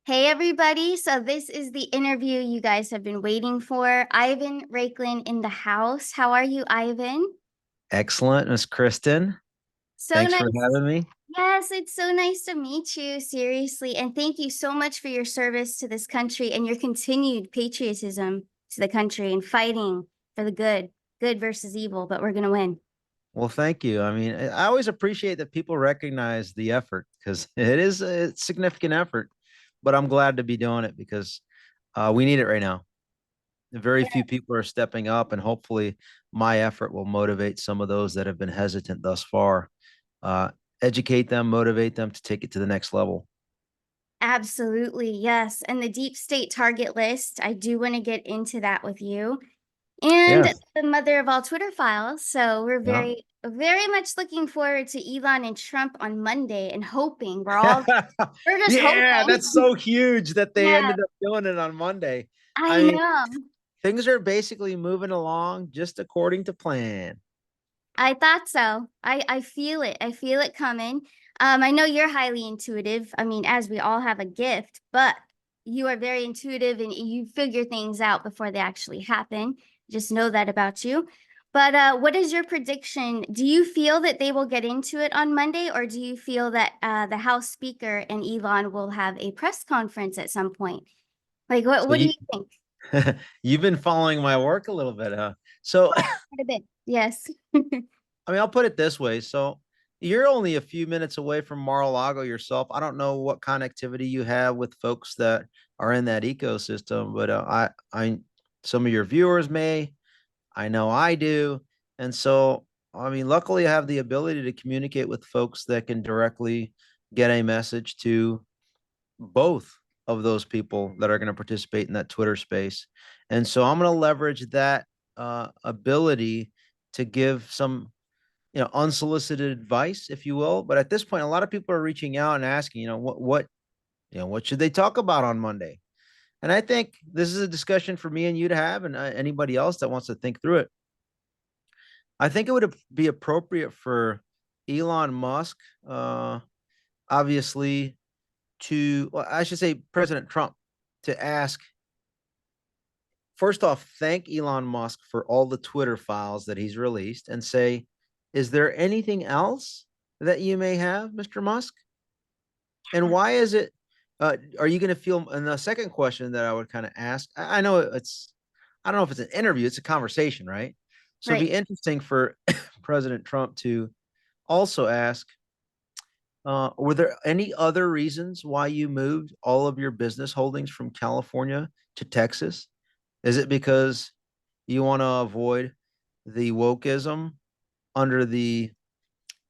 Hey everybody, so this is the interview you guys have been waiting for. Ivan Raiklin in the house. How are you, Ivan? Excellent, Miss Kristen. So Thanks for nice. having me. Yes, it's so nice to meet you, seriously. And thank you so much for your service to this country and your continued patriotism to the country and fighting for the good versus evil, but we're going to win. Well, thank you. I mean, I always appreciate that people recognize the effort because it is a significant effort, but I'm glad to be doing it because we need it right now. Very few people are stepping up, and hopefully, my effort will motivate some of those that have been hesitant thus far. Uh, Educate them, motivate them to take it to the next level. Absolutely, yes. And the deep state target list, I do want to get into that with you. And Yes. the mother of all Twitter files. So we're Yeah. very much looking forward to Elon and Trump on Monday and hoping we're just Yeah, hoping. that's so huge that they Yeah, ended up doing it on Monday. I I mean, know. things are basically moving along just according to plan. I thought so. I feel it. I feel it coming. I know you're highly intuitive. I mean, as we all have a gift, but you are very intuitive and you figure things out before they actually happen. Just know that about you. But what is your prediction? Do you feel that they will get into it on Monday, or do you feel that the House Speaker and Elon will have a press conference at some point? Like, what So what do you you think? you've been following my work a little bit, huh? So Quite a bit. Yes. I mean, I'll put it this way. So you're only a few minutes away from Mar-a-Lago yourself. I don't know what connectivity you have with folks that are in that ecosystem, but some of your viewers may. I know I do. And so, I mean, luckily I have the ability to communicate with folks that can directly get a message to both of those people that are going to participate in that Twitter space. And so I'm going to leverage that ability to give some, unsolicited advice, if you will. But at this point, a lot of people are reaching out and asking, what should they talk about on Monday? And I think this is a discussion for me and you to have, and anybody else that wants to think through it. I think it would be appropriate for Elon Musk, obviously, well, I should say President Trump, to ask first off, thank Elon Musk for all the Twitter files that he's released and say, is there anything else that you may have, Mr. Musk? And why is it? Are you going to feel? And the second question that I would kind of ask, I know I don't know if it's an interview, it's a conversation, right? So it'd Right. be interesting for President Trump to also ask, were there any other reasons why you moved all of your business holdings from California to Texas? Is it because you want to avoid the wokeism under the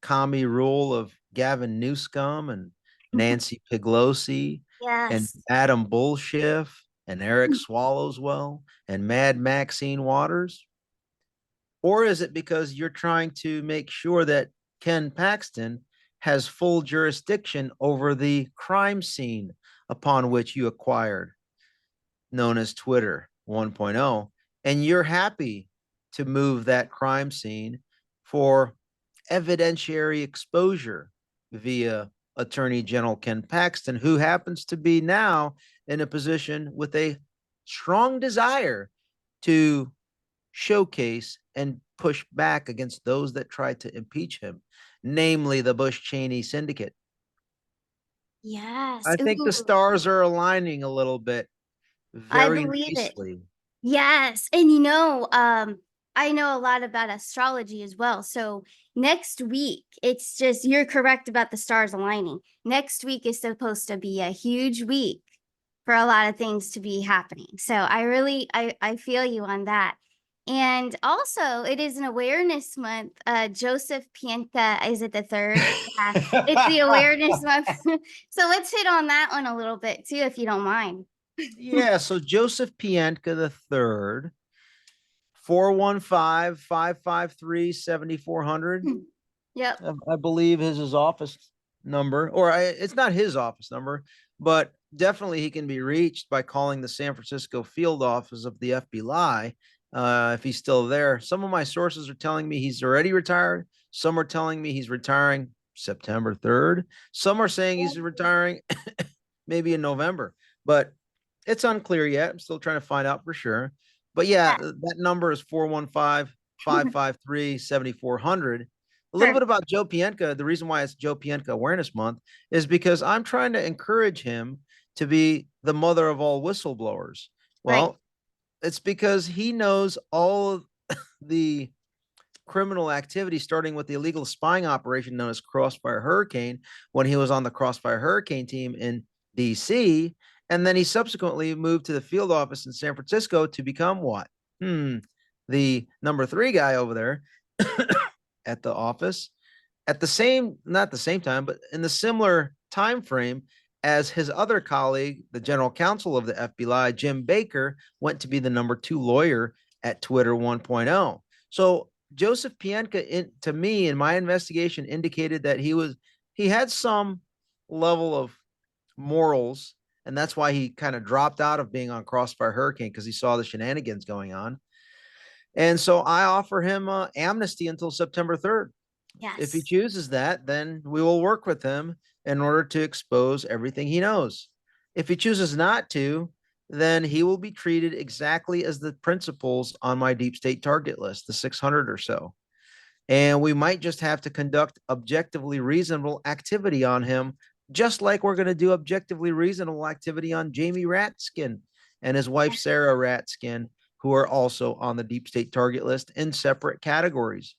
commie rule of Gavin Newsom and Nancy Pelosi and Yes. Adam Bullshift and Eric Swallowswell and Mad Maxine Waters? Or is it because you're trying to make sure that Ken Paxton has full jurisdiction over the crime scene upon which you acquired, known as Twitter 1.0, and you're happy to move that crime scene for evidentiary exposure via Attorney General Ken Paxton, who happens to be now in a position with a strong desire to showcase and push back against those that tried to impeach him, namely the Bush Cheney syndicate. Yes. I think the Ooh, stars are aligning a little bit I very believe it. nicely. Yes. And I know a lot about astrology as well. So next week, it's just you're correct about the stars aligning. Next week is supposed to be a huge week for a lot of things to be happening. So I feel you on that. And also, it is an awareness month. Joseph Pienta, is it the third? Yeah, it's the awareness month. So let's hit on that one a little bit too, if you don't mind. Yeah, so Joseph Pientka the third, 415-553-7400. Yep. I believe is his office number, or it's not his office number, but definitely he can be reached by calling the San Francisco field office of the FBI if he's still there. Some of my sources are telling me he's already retired. Some are telling me he's retiring September 3rd. Some are saying he's retiring maybe in November, but it's unclear yet. I'm still trying to find out for sure. But yeah, that number is 415-553-7400. A little bit Perfect. about Joe Pienka. The reason why it's Joe Pienka Awareness Month is because I'm trying to encourage him to be the mother of all whistleblowers. Right. Well, it's because he knows all of the criminal activity, starting with the illegal spying operation known as Crossfire Hurricane, when he was on the Crossfire Hurricane team in DC. And then he subsequently moved to the field office in San Francisco to become what? The number 3 guy over there at the office at the same, not the same time, but in the similar time frame as his other colleague, the general counsel of the FBI, Jim Baker, went to be the number 2 lawyer at Twitter 1.0. So Joseph Pienka, to me, in my investigation, indicated that he had some level of morals, and that's why he kind of dropped out of being on Crossfire Hurricane, because he saw the shenanigans going on. And so I offer him amnesty until September 3rd. If he Yes. chooses that, then we will work with him in order to expose everything he knows. If he chooses not to, then he will be treated exactly as the principals on my deep state target list, the 600 or so. And we might just have to conduct objectively reasonable activity on him, just like we're going to do objectively reasonable activity on Jamie Ratskin and his wife, Sarah Ratskin, who are also on the deep state target list in separate categories.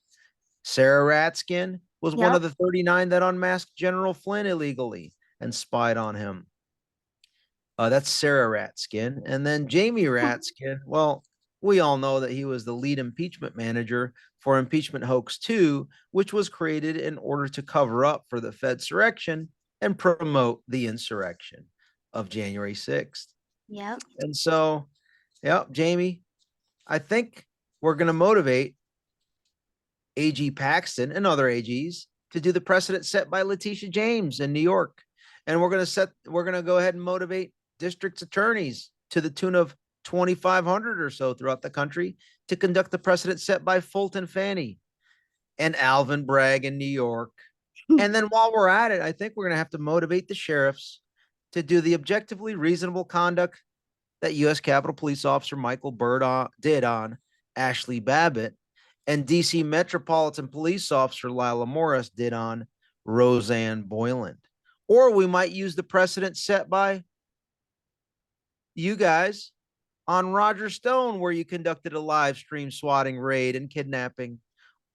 Sarah Ratskin was one Yep. of the 39 that unmasked General Flynn illegally and spied on him. That's Sarah Ratskin. And then Jamie Ratskin, well, we all know that he was the lead impeachment manager for Impeachment Hoax 2, which was created in order to cover up for the Fedsurrection and promote the insurrection of January 6th. Yep. And so, yeah, Jamie, I think we're going to motivate AG Paxton and other AGs to do the precedent set by Letitia James in New York. And we're going to go ahead and motivate district attorneys to the tune of 2,500 or so throughout the country to conduct the precedent set by Fulton Fanny and Alvin Bragg in New York. And then while we're at it, I think we're going to have to motivate the sheriffs to do the objectively reasonable conduct that U.S. Capitol Police Officer Michael Byrd did on Ashley Babbitt, and DC Metropolitan Police Officer Lila Morris did on Roseanne Boyland. Or we might use the precedent set by you guys on Roger Stone, where you conducted a live stream swatting raid and kidnapping,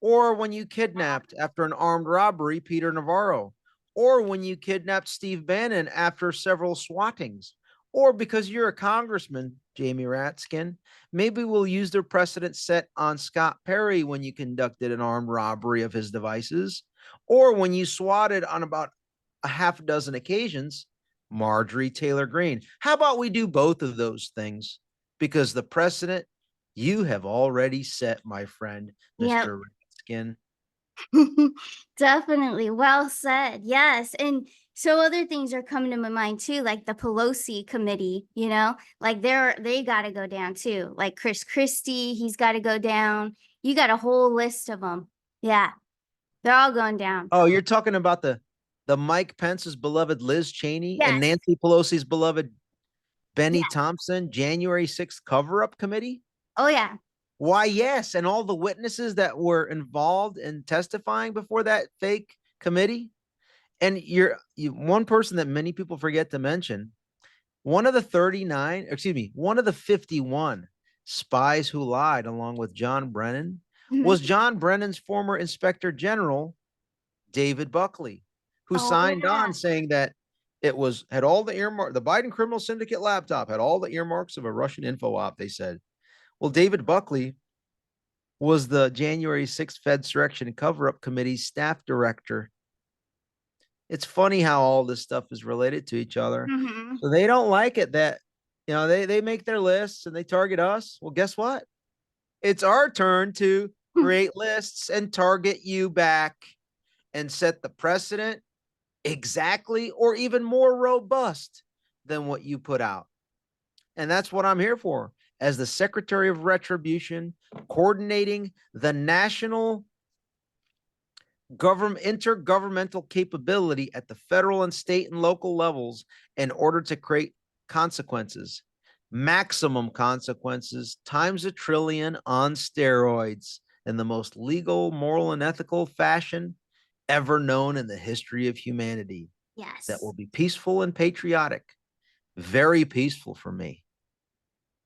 or when you kidnapped after an armed robbery Peter Navarro, or when you kidnapped Steve Bannon after several swattings, or because you're a congressman, Jamie Ratskin, maybe we'll use the precedent set on Scott Perry when you conducted an armed robbery of his devices, or when you swatted on about a half a dozen occasions Marjorie Taylor Greene. How about we do both of those things? Because the precedent you have already set, my friend, Yep. Mr. Ratskin. Definitely. Well said. Yes. And so other things are coming to my mind too, like the Pelosi committee, like they got to go down too. Like Chris Christie, he's got to go down. You got a whole list of them. Yeah. They're all going down. Oh, you're talking about the Mike Pence's beloved Liz Cheney and Yes. Nancy Pelosi's beloved Benny Yeah. Thompson January 6th cover-up committee? Oh yeah. Why, yes. And all the witnesses that were involved in testifying before that fake committee. And one person that many people forget to mention, one of the 51 spies who lied along with John Brennan Mhm. was John Brennan's former Inspector General, David Buckley, who Oh signed yeah. on saying that had all the earmark, the Biden criminal syndicate laptop had all the earmarks of a Russian info op, they said. Well, David Buckley was the January 6th Fedsurrection cover-up committee's staff director. It's funny how all this stuff is related to each other. Mm-hmm. So they don't like it that, they make their lists and they target us. Well, guess what? It's our turn to create lists and target you back and set the precedent exactly or even more robust than what you put out. And that's what I'm here for as the Secretary of Retribution, coordinating the national intergovernmental capability at the federal and state and local levels in order to create consequences, maximum consequences times a trillion on steroids in the most legal, moral, and ethical fashion ever known in the history of humanity. That Yes. will be peaceful and patriotic. Very peaceful for me.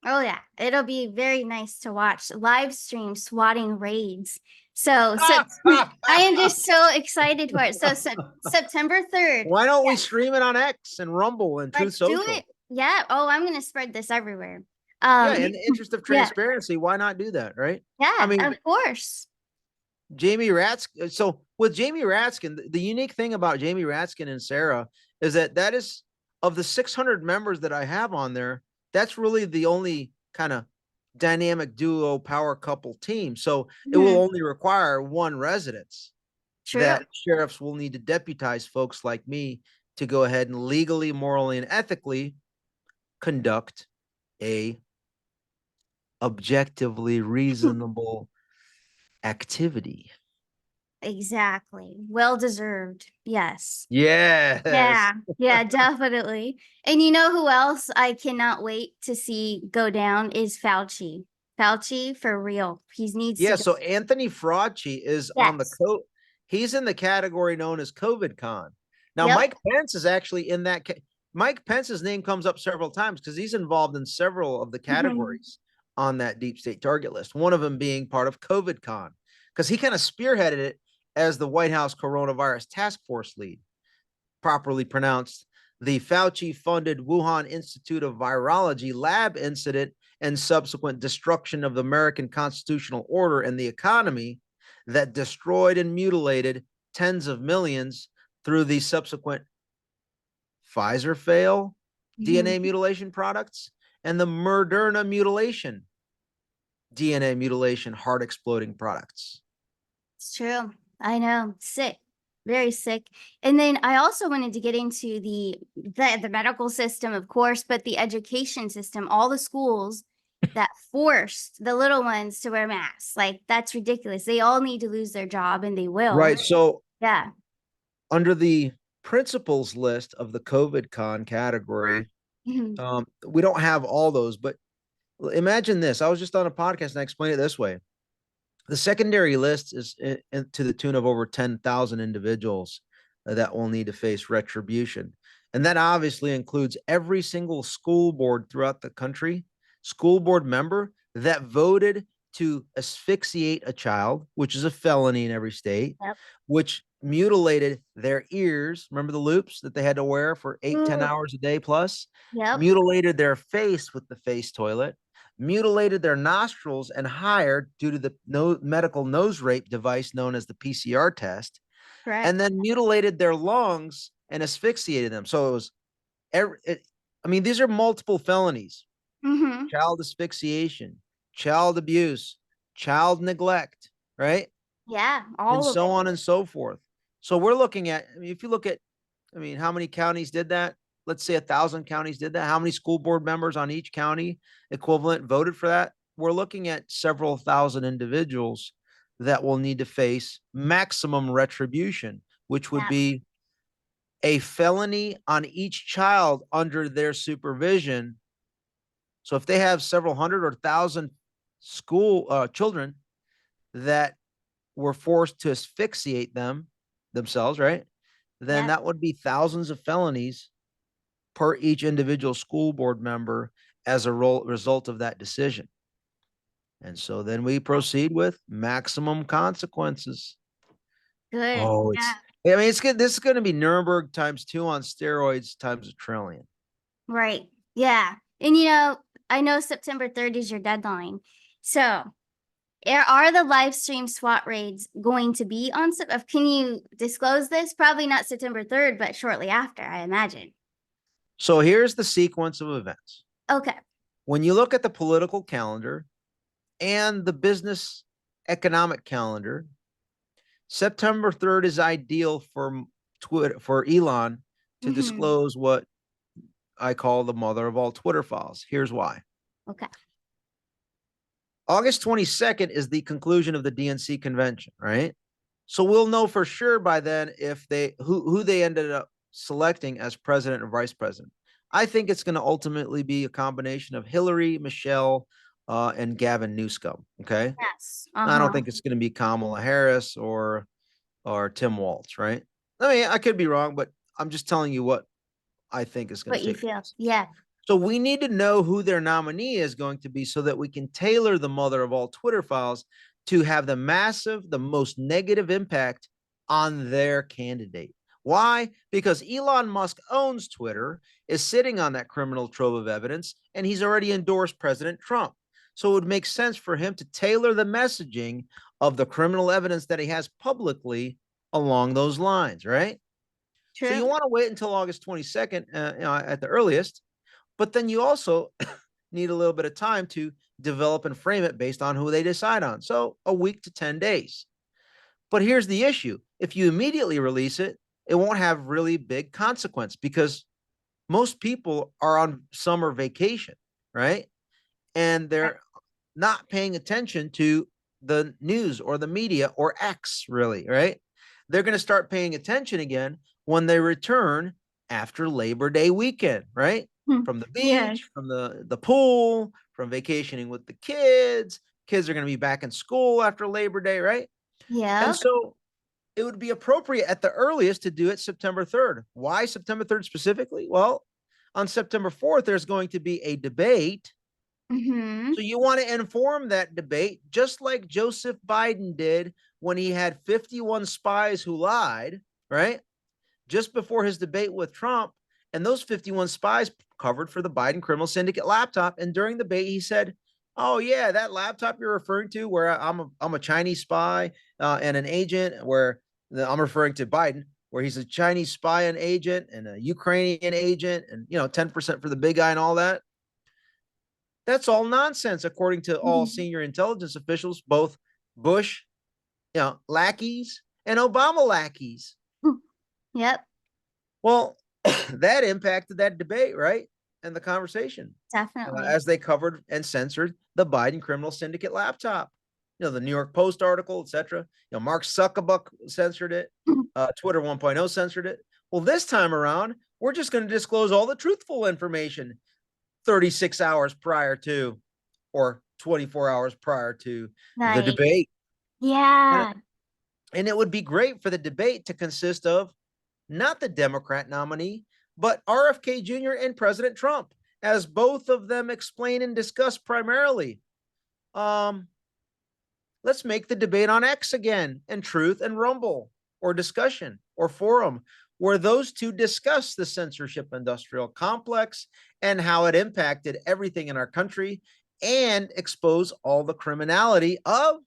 Oh yeah, it'll be very nice to watch live stream swatting raids. So I am just so excited for it. So September 3rd. Why don't we Yeah, stream it on X and Rumble and Truth let's do Social? it. Yeah. Oh, I'm gonna spread this everywhere. Yeah, Um, in the interest of yeah, transparency, why not do that, right? I yeah, mean, of course. Jamie Ratskin. So with Jamie Ratskin, the unique thing about Jamie Ratskin and Sarah is that is of the 600 members that I have on there, that's really the only kind of dynamic duo power couple team. So it will Mhm. only require one residence True. that sheriffs will need to deputize folks like me to go ahead and legally, morally, and ethically conduct a objectively reasonable activity. Exactly. Well deserved. Yes. Yes. Yeah, yeah, definitely. And you know who else I cannot wait to see go down is Fauci. Fauci for real. He needs to Yeah. go. So Anthony Fauci is on the Yes. he's in the category known as COVID con. Now, Yep. Mike Pence is actually in that. Mike Pence's name comes up several times because he's involved in several of the Mhm. categories on that deep state target list. One of them being part of COVID con because he kind of spearheaded it as the White House coronavirus task force lead, properly pronounced the Fauci funded Wuhan Institute of Virology lab incident and subsequent destruction of the American constitutional order and the economy that destroyed and mutilated tens of millions through the subsequent Pfizer fail Mhm. DNA mutilation products and the Moderna mutilation DNA mutilation heart exploding products. It's true. I know. Sick. Very sick. And then I also wanted to get into the medical system, of course, but the education system, all the schools that forced the little ones to wear masks. Like that's ridiculous. They all need to lose their job and they will. Right. So Yeah. under the principles list of the COVID con category, Mhm. we don't have all those, but imagine this. I was just on a podcast and I explained it this way. The secondary list is to the tune of over 10,000 individuals that will need to face retribution. And that obviously includes every single school board throughout the country, school board member that voted to asphyxiate a child, which is a felony in every state, Yep. which mutilated their ears. Remember the loops that they had to wear for 8-10 hours a day plus? Yep. Mutilated their face with the face toilet, mutilated their nostrils and hired due to the medical nose rape device known as the PCR test, and Correct. then mutilated their lungs and asphyxiated them. So it was, I mean, these are multiple felonies: Hmm. child asphyxiation, child abuse, child neglect, right? Yeah. And All of so it. on and so forth. So we're looking at, I mean, if you look at, I mean, how many counties did that? Let's say 1,000 counties did that. How many school board members on each county equivalent voted for that? We're looking at several thousand individuals that will need to face maximum retribution, which would Yeah. be a felony on each child under their supervision. So if they have several hundred or thousand school children that were forced to asphyxiate themselves, right? Then Yeah. that would be thousands of felonies per each individual school board member as a result of that decision. And so then we proceed with maximum consequences. Good. Oh, Yeah. I mean, it's good. This is going to be Nuremberg times two on steroids times a trillion. Right. Yeah. And I know September 3rd is your deadline. So are the live stream SWAT raids going to be on? Can you disclose this? Probably not September 3rd, but shortly after, I imagine. So here's the sequence of events. Okay. When you look at the political calendar and the business economic calendar, September 3rd is ideal for Twitter, for Elon to Hmm. disclose what I call the mother of all Twitter files. Here's why. Okay. August 22nd is the conclusion of the DNC convention, right? So we'll know for sure by then if who they ended up selecting as president or vice president. I think it's going to ultimately be a combination of Hillary, Michelle, and Gavin Newsom. Okay, Yes. I don't Uh-huh. think it's going to be Kamala Harris or Tim Walz, right? I mean, I could be wrong, but I'm just telling you what I think is going What to you take feel. place. Yeah. So we need to know who their nominee is going to be so that we can tailor the mother of all Twitter files to have the most negative impact on their candidate. Why? Because Elon Musk owns Twitter, is sitting on that criminal trove of evidence, and he's already endorsed President Trump. So it would make sense for him to tailor the messaging of the criminal evidence that he has publicly along those lines, right? So you True. want to wait until August 22nd at the earliest, but then you also need a little bit of time to develop and frame it based on who they decide on. So a week to 10 days. But here's the issue. If you immediately release it, it won't have really big consequence because most people are on summer vacation, right? And they're not paying attention to the news or the media or X, really, right? They're going to start paying attention again when they return after Labor Day weekend, right? Hmm. From the Yes. beach, from the pool, from vacationing with the kids. Kids are going to be back in school after Labor Day, right? And Yep. so it would be appropriate at the earliest to do it September 3rd. Why September 3rd specifically? Well, on September 4th, there's going to be a debate. Mm-hmm. So you want to inform that debate, just like Joseph Biden did when he had 51 spies who lied, right? Just before his debate with Trump. And those 51 spies covered for the Biden criminal syndicate laptop. And during the debate, he said, "Oh yeah, that laptop you're referring to, where I'm a Chinese spy and an agent, where I'm referring to Biden, where he's a Chinese spy and agent and a Ukrainian agent, and 10% for the big guy and all that. That's all nonsense, according to all Mm-hmm. senior intelligence officials, both Bush, lackeys and Obama lackeys." Yep. Well, that impacted that debate, right? And the conversation Definitely. as they covered and censored the Biden criminal syndicate laptop. The New York Post article, etc. Mark Zuckerberg censored it. Twitter 1.0 censored it. Well, this time around, we're just going to disclose all the truthful information 36 hours prior to or 24 hours prior to the Nice. debate. And, Yeah. and it would be great for the debate to consist of not the Democrat nominee, but RFK Jr. and President Trump, as both of them explain and discuss primarily. Um, let's make the debate on X again, and Truth and Rumble, or discussion, or forum, where those two discuss the censorship industrial complex and how it impacted everything in our country and expose all the criminality of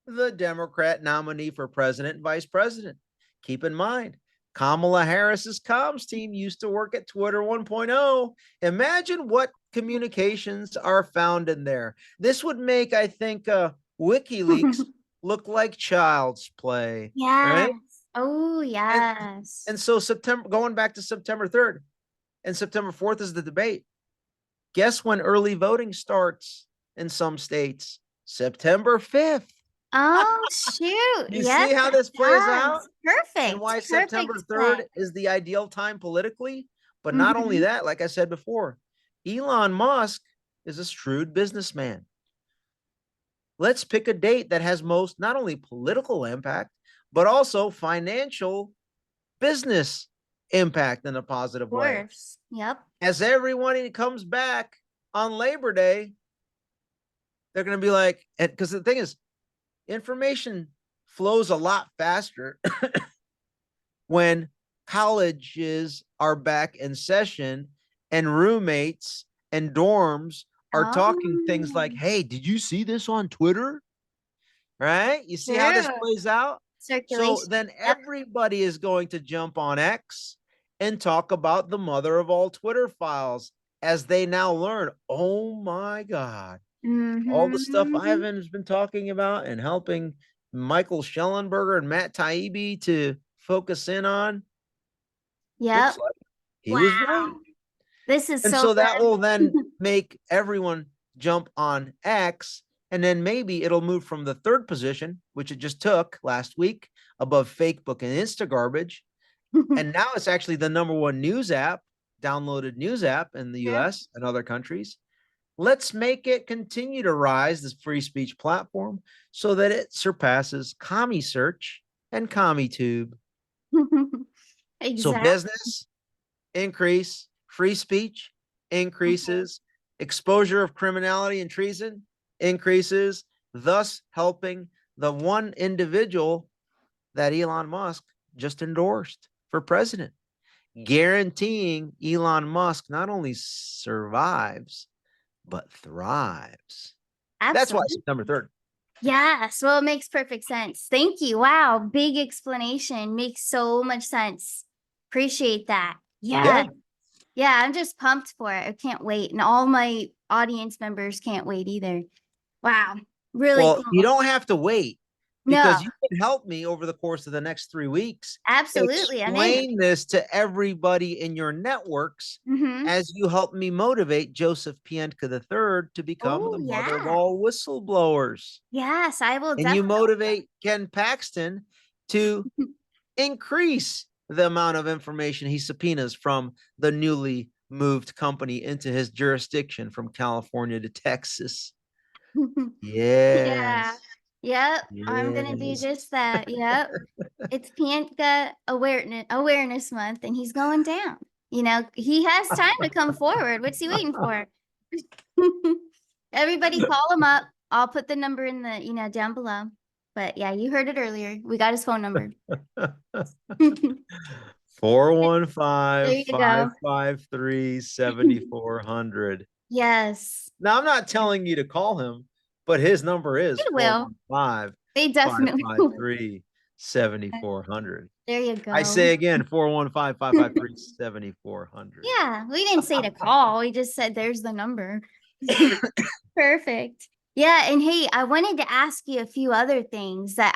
the Democrat nominee for president and vice president. Keep in mind, Kamala Harris's comms team used to work at Twitter 1.0. Imagine what communications are found in there. This would make, I think, WikiLeaks look like child's play, right? Yes. Oh, And yes. and so September, going back to September 3rd and September 4th is the debate. Guess when early voting starts in some states? September 5th. Oh, shoot. You Yes, see how it this plays out? does. And Perfect. why September Perfect plan. 3rd is the ideal time politically? But not only Mm-hmm. that, like I said before, Elon Musk is a shrewd businessman. Let's pick a date that has most not only political impact, but also financial business impact in a Of positive way. course. Yep. As everyone comes back on Labor Day, they're going to be like, because the thing is, information flows a lot faster when colleges are back in session and roommates and dorms are talking things like, Oh, "Hey, did you see this on Twitter?" Right? You see how this true. plays out? So Circulation. then Yep. everybody is going to jump on X and talk about the mother of all Twitter files as they now learn, oh my God, all the stuff Mm-hmm. Ivan has been talking about and helping Michael Schellenberger and Matt Taibbi to focus in on. Looks Yep. like he was right. Wow. This is And so so that will good. then make everyone jump on X. And then maybe it'll move from the third position, which it just took last week, above Facebook and Insta garbage. And now it's actually the number one news app, downloaded news app in the Yeah. US and other countries. Let's make it continue to rise, this free speech platform, so that it surpasses Commie Search and CommieTube. So Exactly. business increase, free speech increases, exposure of criminality and treason increases, thus helping the one individual that Elon Musk just endorsed for president, guaranteeing Elon Musk not only survives, but thrives. That's why Absolutely. September 3rd. Yes. Well, it makes perfect sense. Thank you. Wow. Big explanation. Makes so much sense. Appreciate that. Yeah. Yeah. Yeah. I'm just pumped for it. I can't wait. And all my audience members can't wait either. Wow. Really Well, you cool. don't have to wait because No, you can help me over the course of the next 3 weeks absolutely. I'm in. explain this to everybody in your networks Mm-hmm. as you help me motivate Joseph Pientka III to become Oh, the mother of yeah. all whistleblowers. Yes, I will And you definitely. motivate Ken Paxton to increase the amount of information he subpoenas from the newly moved company into his jurisdiction from California to Texas. Yeah. Yes. Yep. I'm gonna do Yes. just that. Yep. It's Pianka awareness month and he's going down. You know, he has time to come forward. What's he waiting for? Everybody call him up. I'll put the number in the, down below. But yeah, you heard it earlier. We got his phone number. There 415 you go. 553 7400. Yes. Now, I'm not telling you to call him, but his number is It will. 415 They definitely will. 553 7400. There you I go. say again, 415 553 7400. Yeah, we didn't say to call. We just said there's the number. Perfect. Yeah, and hey, I wanted to ask you a few other things that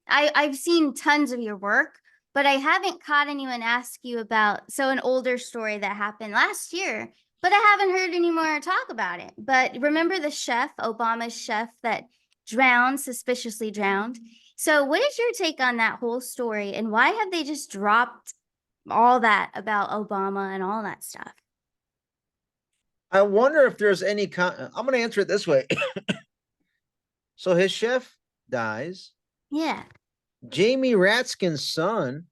I've seen tons of your work, but I haven't caught anyone ask you about an older story that happened last year, but I haven't heard any more talk about it. But remember the chef, Obama's chef that drowned, suspiciously drowned. So what is your take on that whole story and why have they just dropped all that about Obama and all that stuff? I wonder if there's any. I'm going to answer it this way. So his chef dies. Yeah. Jamie Ratskin's son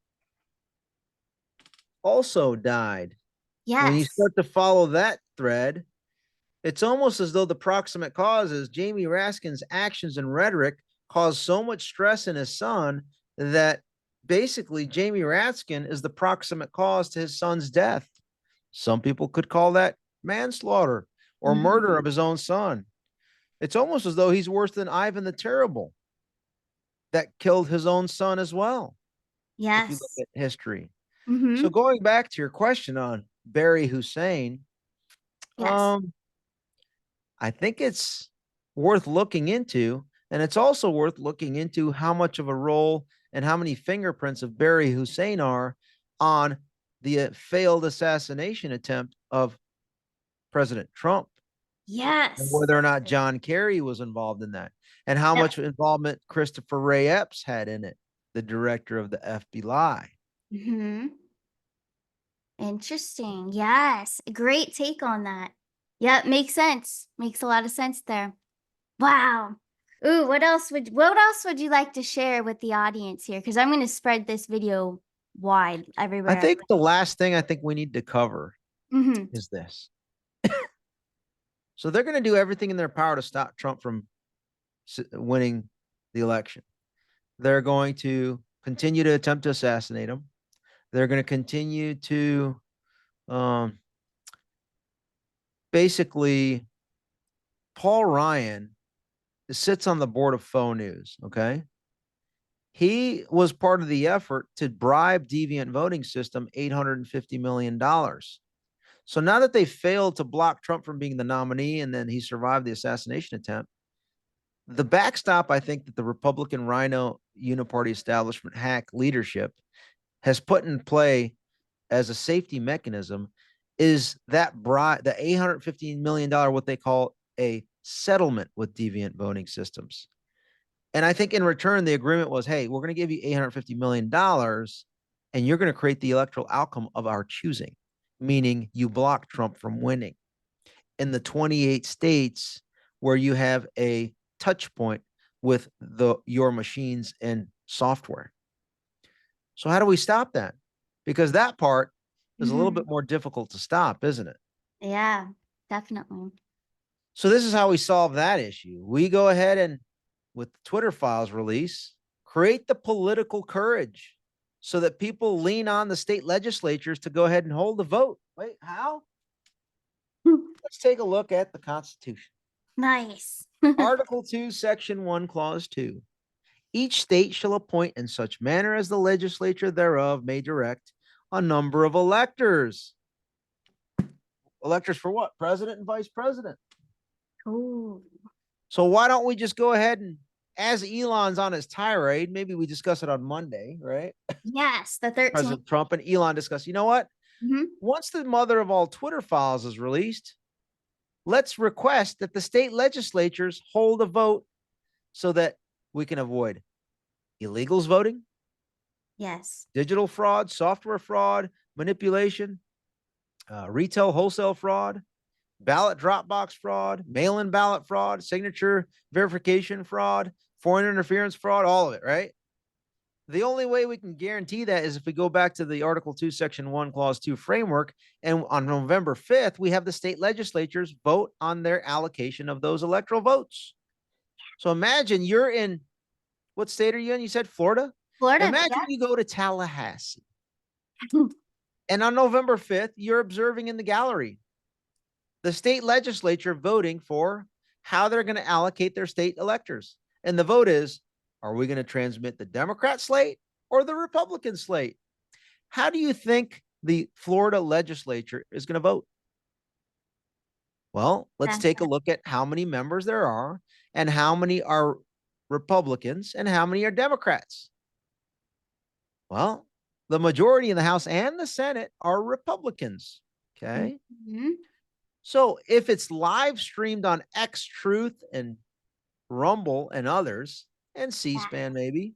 also died. When you Yes. start to follow that thread, it's almost as though the proximate cause is Jamie Raskin's actions and rhetoric caused so much stress in his son that basically Jamie Raskin is the proximate cause to his son's death. Some people could call that manslaughter or murder of his own son. It's almost as though he's worse than Ivan the Terrible that killed his own son as well, if you look Yes. at history. So Mm-hmm. going back to your question on Barry Hussein, Yes. um, I think it's worth looking into. And it's also worth looking into how much of a role and how many fingerprints of Barry Hussein are on the failed assassination attempt of President Trump, and Yes. whether or not John Kerry was involved in that, and how Yep. much involvement Christopher Ray Epps had in it, the director of the FBI. Mm-hmm. Interesting. Yes. Great take on that. Yep. Makes sense. Makes a lot of sense there. Wow. Ooh, what else would you like to share with the audience here? Because I'm going to spread this video wide I everywhere. think the last thing I think we need to cover Mm-hmm. is this. So they're going to do everything in their power to stop Trump from winning the election. They're going to continue to attempt to assassinate him. They're going to continue to um, basically, Paul Ryan sits on the board of Faux News. Okay. He was part of the effort to bribe Deviant Voting System $850 million. So now that they failed to block Trump from being the nominee and then he survived the assassination attempt, the backstop, I think, that the Republican Rhino Uniparty establishment hack leadership has put in play as a safety mechanism is that the $815 million, what they call a settlement with deviant voting systems. And I think in return, the agreement was, hey, we're going to give you $850 million and you're going to create the electoral outcome of our choosing, meaning you block Trump from winning in the 28 states where you have a touch point with your machines and software. So how do we stop that? Because that part is a little bit more difficult to stop, isn't it? Yeah, definitely. So this is how we solve that issue. We go ahead and, with the Twitter files release, create the political courage so that people lean on the state legislatures to go ahead and hold the vote. Wait, how? Let's take a look at the Constitution. Nice. Article 2, Section 1, Clause 2. Each state shall appoint in such manner as the legislature thereof may direct a number of electors. Electors for what? President and vice president. Ooh. So why don't we just go ahead and, as Elon's on his tirade, maybe we discuss it on Monday, right? Yes, the 13th. President Trump and Elon discuss, you know what? Mhm. Once the mother of all Twitter files is released, let's request that the state legislatures hold a vote so that we can avoid illegals voting, Yes. digital fraud, software fraud, manipulation, retail wholesale fraud, ballot drop box fraud, mail-in ballot fraud, signature verification fraud, foreign interference fraud, all of it, right? The only way we can guarantee that is if we go back to the Article 2, Section 1, Clause 2 framework. And on November 5th, we have the state legislatures vote on their allocation of those electoral votes. So imagine you're in, what state are you in? You said Florida? Florida. Imagine you go to Tallahassee. And on November 5th, you're observing in the gallery the state legislature voting for how they're going to allocate their state electors. And the vote is, are we going to transmit the Democrat slate or the Republican slate? How do you think the Florida legislature is going to vote? Well, let's take a look at how many members there are and how many are Republicans and how many are Democrats. Well, the majority in the House and the Senate are Republicans. Okay. Mhm. So if it's live streamed on X Truth and Rumble and others, and C-SPAN maybe,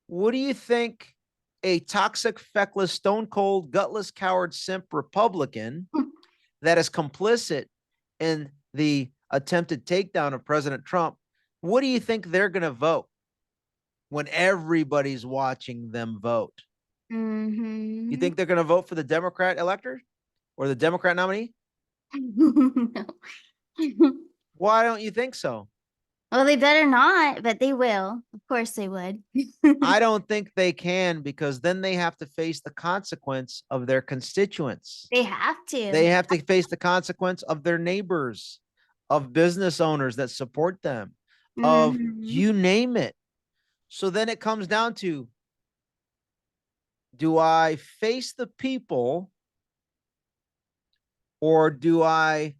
what do you think a toxic, feckless, stone cold, gutless, coward, simp Republican that is complicit in the attempted takedown of President Trump, what do you think they're going to vote when everybody's watching them vote? You think they're going to vote for the Democrat elector or the Democrat nominee? No. Why don't you think so? Well, they better not, but they will. Of course they would. I don't think they can, because then they have to face the consequence of their constituents. They have to. They have to face the consequence of their neighbors, of business owners that support them, of you name it. So then it comes down to, do I face the people or do I,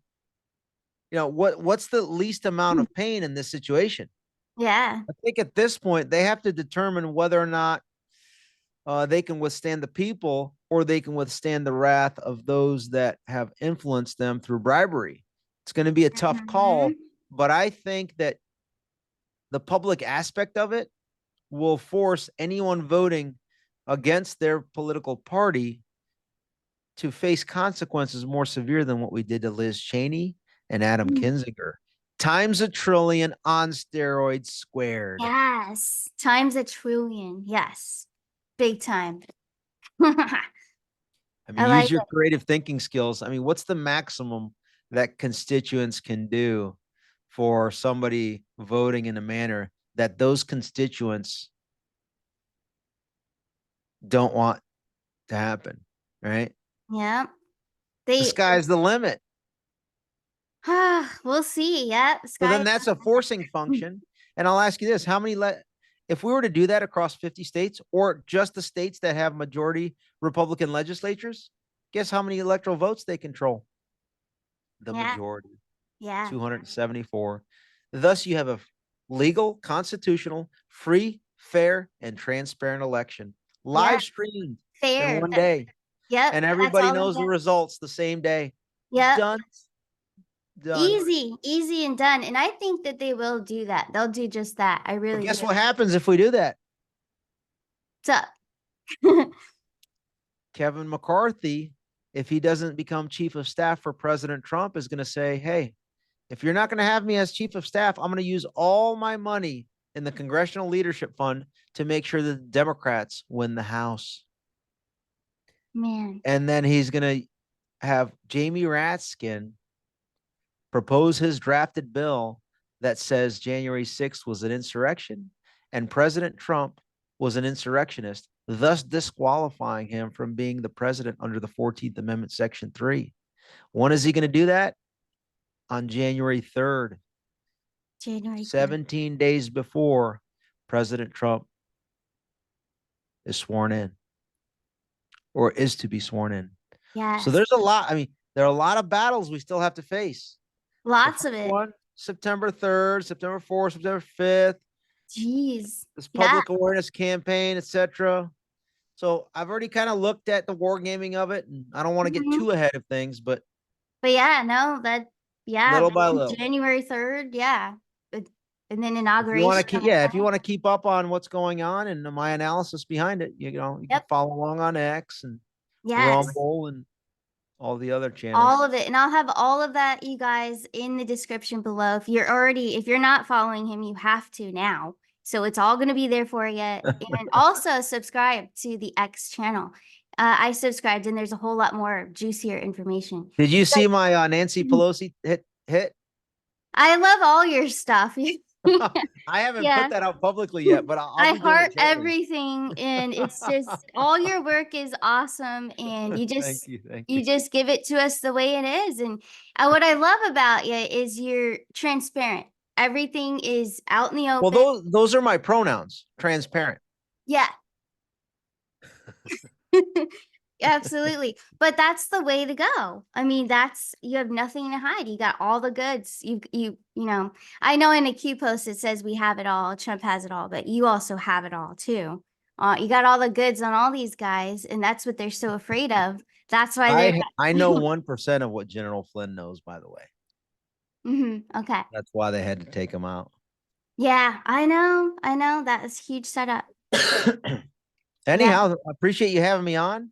what's the least amount of pain in this situation? Yeah. I think at this point, they have to determine whether or not they can withstand the people or they can withstand the wrath of those that have influenced them through bribery. It's going to be a tough call, but I think that the public aspect of it will force anyone voting against their political party to face consequences more severe than what we did to Liz Cheney and Adam Kinzinger. Times a trillion on steroids squared. Yes. Times a trillion. Yes. Big time. I mean, use your creative thinking skills. I mean, what's the maximum that constituents can do for somebody voting in a manner that those constituents don't want to happen, right? Yeah. The sky's the limit. We'll see. Yeah. So then that's a forcing function. And I'll ask you this, how many if we were to do that across 50 states or just the states that have majority Republican legislatures, guess how many electoral votes they control? The majority. Yeah. 274. Thus, you have a legal, constitutional, free, fair, and transparent election. Live streamed in one day. Yep. And everybody knows the results the same day. Yep. Done. Done. Easy and done. And I think that they will do that. They'll do just that. I But really guess do. what happens if we do that? So, Kevin McCarthy, if he doesn't become chief of staff for President Trump, is going to say, hey, if you're not going to have me as chief of staff, I'm going to use all my money in the Congressional Leadership Fund to make sure the Democrats win the House. man, And then he's going to have Jamie Raskin propose his drafted bill that says January 6th was an insurrection and President Trump was an insurrectionist, thus disqualifying him from being the president under the 14th Amendment, Section 3. When is he going to do that? On January 3rd, January 3rd. 17 days before President Trump is sworn in or is to be sworn in. So Yes. there's a lot. I mean, there are a lot of battles we still have to face. The Lots first of it. one, September 3rd, September 4th, September 5th, Jeez. this Yeah. public awareness campaign, etc. So I've already kind of looked at the wargaming of it, and I don't want to get Mhm. too ahead of things, but But yeah, no, that, yeah, little by man, little. January 3rd. Yeah. It- And then If you want to inauguration keep, on the yeah, if you 10th. want to keep up on what's going on and my analysis behind it, you know, you can Yep. follow along on X and Yes. Rumble and all the other All channels. of it. And I'll have all of that, you guys, in the description below. If you're not following him, you have to now. So it's all going to be there for you. And also subscribe to the X channel. I subscribed and there's a whole lot more juicier information. Did you see my Nancy Pelosi hit? I love all your stuff. I haven't Yeah. put that out publicly yet, but I'll I be doing heart it shortly. everything and it's just all your work is awesome and Thank you, thank you. you just give it to us the way it is and what I love about you is you're transparent. Everything is out in the Well, open. those are my pronouns. Transparent. Yeah. Absolutely. But that's the way to go. I mean, that's you have nothing to hide. You got all the goods. You know, I know in a Q post it says we have it all, Trump has it all, but you also have it all too. You got all the goods on all these guys, and that's what they're so afraid of. That's why they're I know 1% of what General Flynn knows, by the way. Okay. That's why they had to take him out. Yeah, I know. I know. That is huge setup. Yeah. Anyhow, I appreciate you having me on.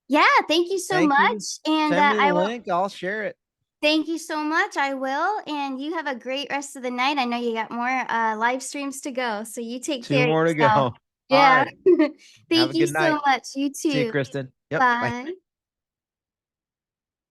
Yeah, thank you so Thank you. much. And Send me the I will link. I'll share it. thank you so much. I will. And you have a great rest of the night. I know you got more live streams to go. So you take Two care of more to go. yourself. All Yeah. right. Have a Thank you good so night. much. You See you, too. Kristen. Yep. Bye. Bye.